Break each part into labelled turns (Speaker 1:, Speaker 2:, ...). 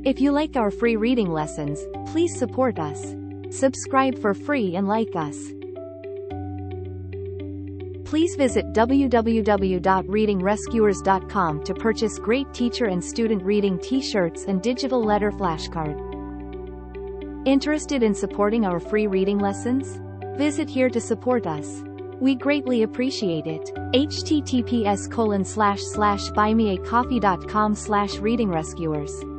Speaker 1: If you like our free reading lessons, please support us. Subscribe for free and like us. Please visit www.readingrescuers.com to purchase great teacher and student reading t-shirts and digital letter flashcard. Interested in supporting our free reading lessons? Visit here to support us. We greatly appreciate it. https://buymeacoffee.com/readingrescuers.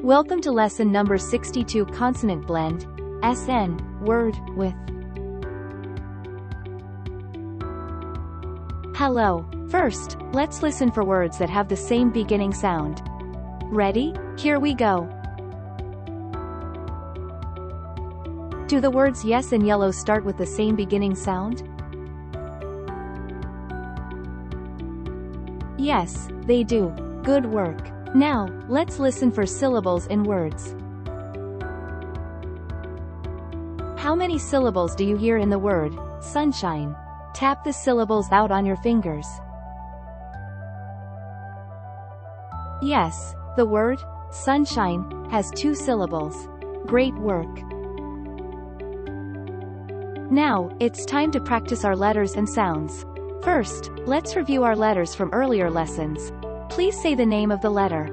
Speaker 1: Welcome to lesson number 62, Consonant Blend, SN, word, with. Hello. First, let's listen for words that have the same beginning sound. Ready? Here we go. Do the words yes and yellow start with the same beginning sound? Yes, they do. Good work. Now, let's listen for syllables in words. How many syllables do you hear in the word sunshine? Tap the syllables out on your fingers. Yes, the word sunshine has 2 syllables. Great work. Now, it's time to practice our letters and sounds. First, let's review our letters from earlier lessons. Please say the name of the letter.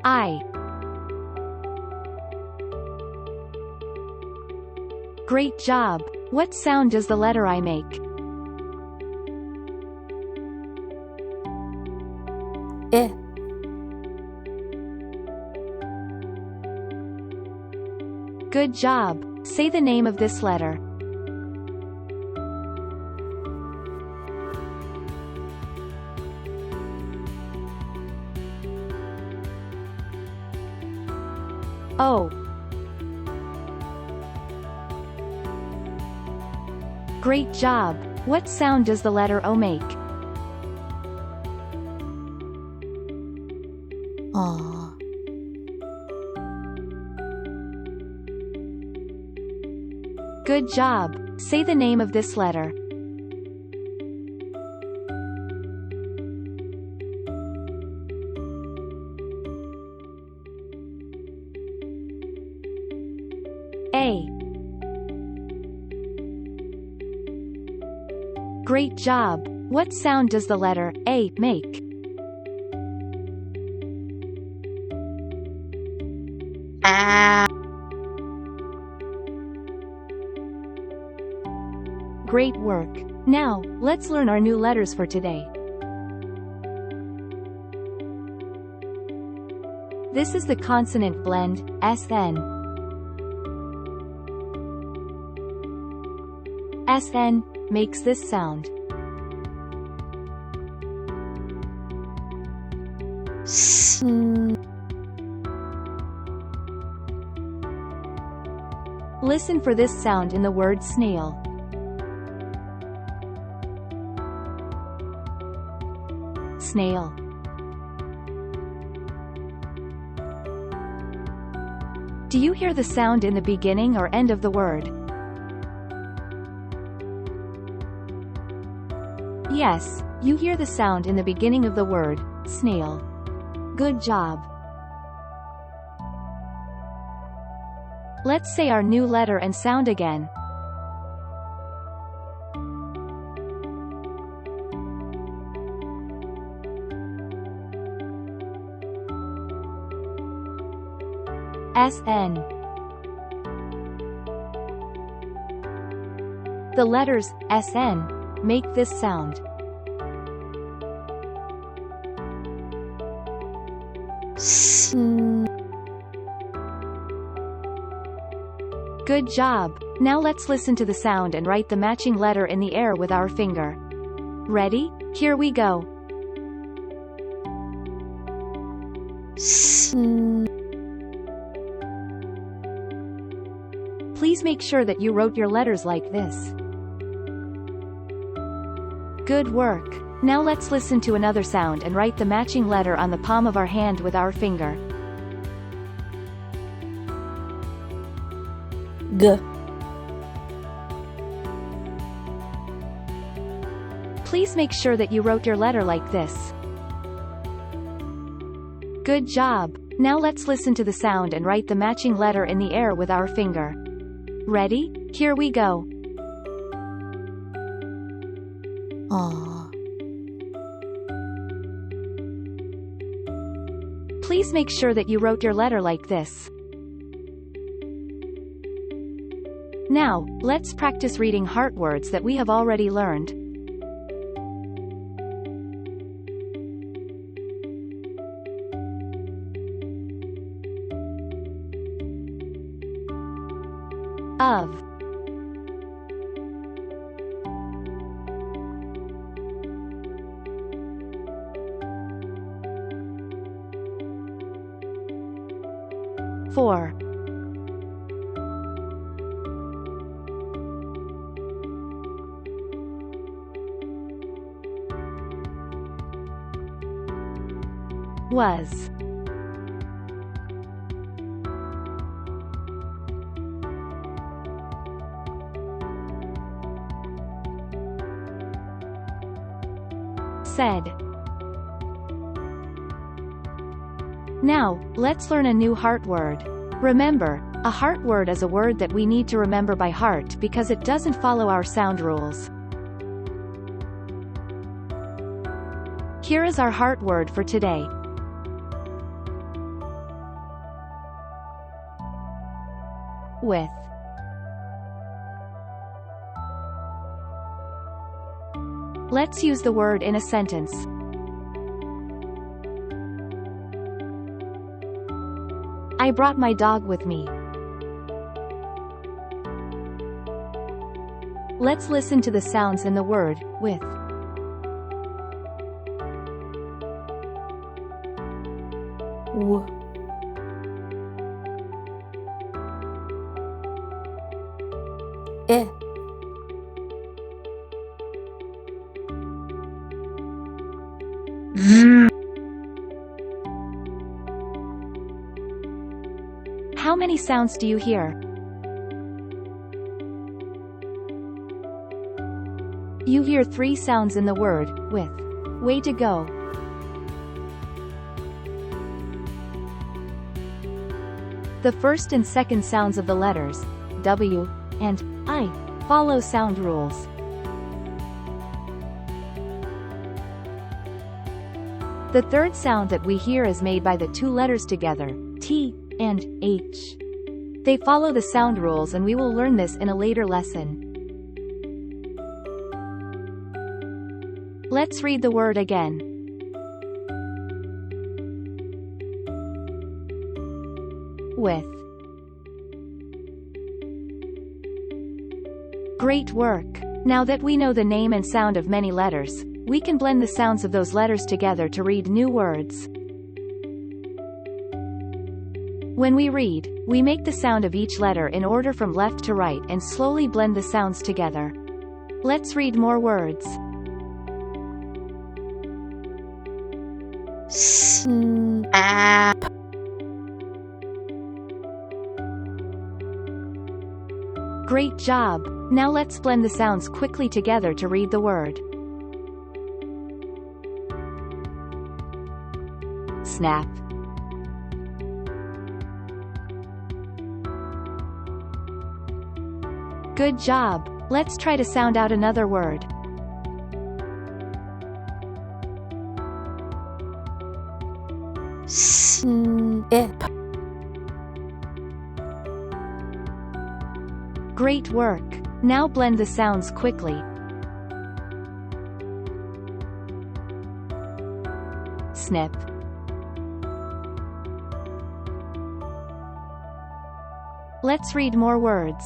Speaker 1: I. Great job! What sound does the letter I make?
Speaker 2: I.
Speaker 1: Good job! Say the name of this letter. O. Great job! What sound does the letter O make?
Speaker 2: A.
Speaker 1: Good job! Say the name of this letter. A. Great job! What sound does the letter A make?
Speaker 2: A.
Speaker 1: Great work! Now, let's learn our new letters for today. This is the consonant blend, SN. SN makes this sound.
Speaker 2: S.
Speaker 1: Listen for this sound in the word snail. Snail. Do you hear the sound in the beginning or end of the word? Yes, you hear the sound in the beginning of the word snail. Good job. Let's say our new letter and sound again. SN. The letters SN make this sound.
Speaker 2: S.
Speaker 1: Good job! Now let's listen to the sound and write the matching letter in the air with our finger. Ready? Here we go.
Speaker 2: S.
Speaker 1: Please make sure that you wrote your letters like this. Good work! Now let's listen to another sound and write the matching letter on the palm of our hand with our finger.
Speaker 2: G.
Speaker 1: Please make sure that you wrote your letter like this. Good job! Now let's listen to the sound and write the matching letter in the air with our finger. Ready? Here we go.
Speaker 2: Aw.
Speaker 1: Please make sure that you wrote your letter like this. Now, let's practice reading heart words that we have already learned. Of. For. Was. Said. Now, let's learn a new heart word. Remember, a heart word is a word that we need to remember by heart because it doesn't follow our sound rules. Here is our heart word for today. With. Let's use the word in a sentence. I brought my dog with me. Let's listen to the sounds in the word, with.
Speaker 2: W. I.
Speaker 1: How many sounds do you hear? You hear 3 sounds in the word, with. Way to go! The first and second sounds of the letters, W, and I, follow sound rules. The third sound that we hear is made by the 2 letters together, T and H. They follow the sound rules and we will learn this in a later lesson. Let's read the word again. With. Great work! Now that we know the name and sound of many letters, we can blend the sounds of those letters together to read new words. When we read, we make the sound of each letter in order from left to right and slowly blend the sounds together. Let's read more words.
Speaker 2: Snap.
Speaker 1: Great job! Now let's blend the sounds quickly together to read the word. Snap. Good job! Let's try to sound out another word.
Speaker 2: Snip.
Speaker 1: Great work! Now blend the sounds quickly. Snip. Let's read more words.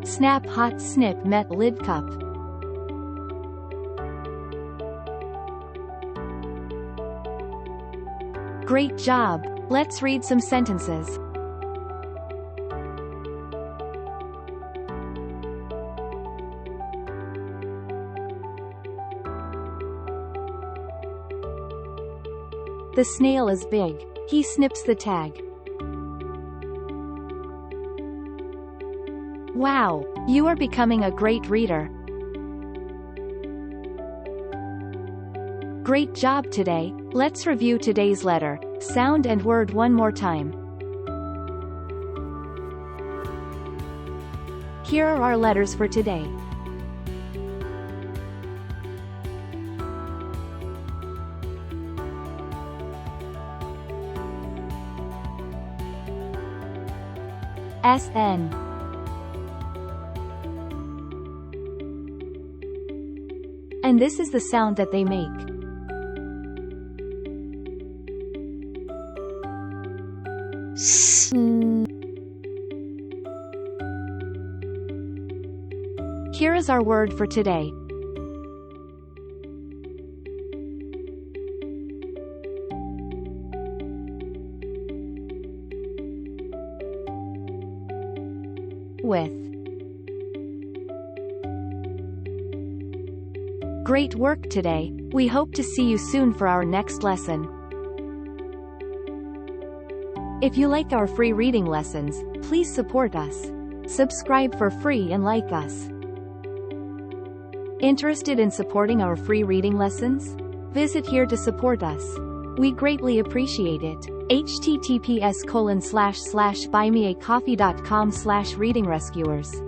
Speaker 1: Snap hot snip met lid cup. Great job! Let's read some sentences. The snail is big. He snips the tag. Wow, you are becoming a great reader. Great job today. Let's review today's letter, sound and word one more time. Here are our letters for today. SN. And this is the sound that they make. Here is our word for today. With. Great work today. We hope to see you soon for our next lesson. If you like our free reading lessons, please support us. Subscribe for free and like us. Interested in supporting our free reading lessons? Visit here to support us. We greatly appreciate it. https://buymeacoffee.com/readingrescuers.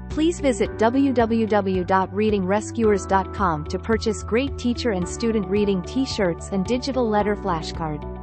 Speaker 1: Please visit www.readingrescuers.com to purchase great teacher and student reading t-shirts and digital letter flashcard.